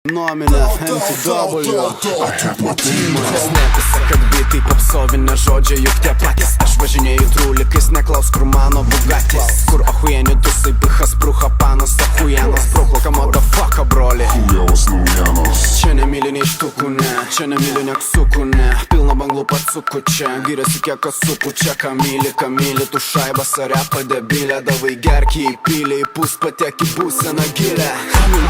Nuominė NTW. Manęs nepisa, kad bitai popsovinė žodžiai juk tie patys. Aš važinėju trulikais, neklaus kur mano Bugatis. Kur ahuieni dusai, pichas, pruha, panas, ahuienas. Brauklaka, motherfucker, broli. Chujovos naujienos. Čia nemyli nei štukų, ne. Čia nemyli neksukų, ne. Pilna banglų pacukų čia. Giriasi kiek kasupų čia. Kamili, tu šaibas ar repa debilė. Davai gerki į pilį, į pus patek į būseną gilę.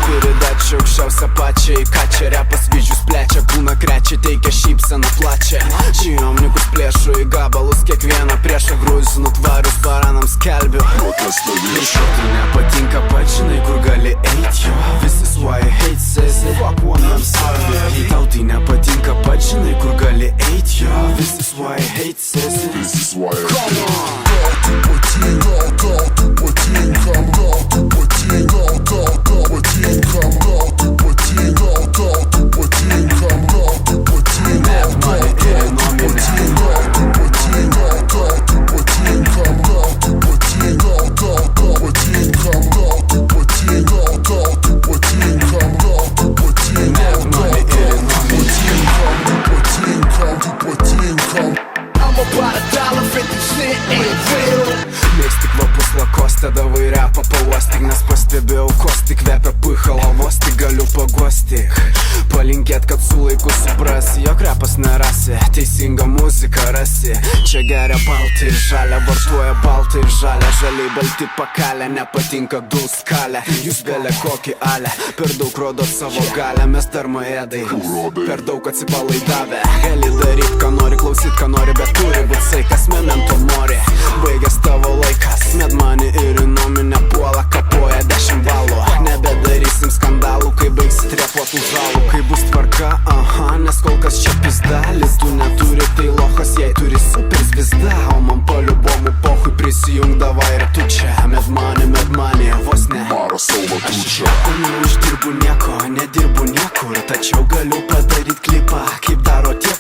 Turi dačią aukščiausią pačią. Į ką čia repas vyzdžius plečia. Kūną krečia, teikia šypseną plačią. Žijomnikus plėšų į gabalus. Kiekvieną priešą gruzinu tvarius baranams skelbiu. Ir šortai nepatinka pats, žinai kur gali eit jo. This is why I hate sesi. Fuck one I'm sorry. Jei tau tai nepatinka pats, žinai kur gali eit jo. This is why I hate sesi. This is why I Come on. Mėgsti kvapus lakostę, davai repą pauostik. Nes pastebėjau kosti, kvepia puichala vos tik galiu paguostik. Palinkėt, kad su laiku suprasi, jog repas nerasi, teisingą muziką rasi. Čia geria baltai ir žalia, vartuoja baltai ir žalia. Žaliai balti pakalė, nepatinka dul skalė. Jūs belė kokį alę, per daug rodot savo galę. Mes dar maėdai, per daug atsipalaidavę. Gali daryt, ką nori, klausyt, ką nori, bet turi būt saikas, memento mori. Baigęs tavo laikas, medmani ir nuominė puola, kapoja 10 balų. Nebedarysim skandalų, kai baigsit repuotų žalų. Kai bus tvarka, aha, nes kol kas čia pizdalis. Tu neturi, tai lochas, jei turi super zvizda. O man paliubomų pohui prisijungdava ir tu čia. Medmani, vos ne. Aš iš nieko neuždirbu nieko, nedirbu niekur. Tačiau galiu padaryt klipą, kaip daro tie,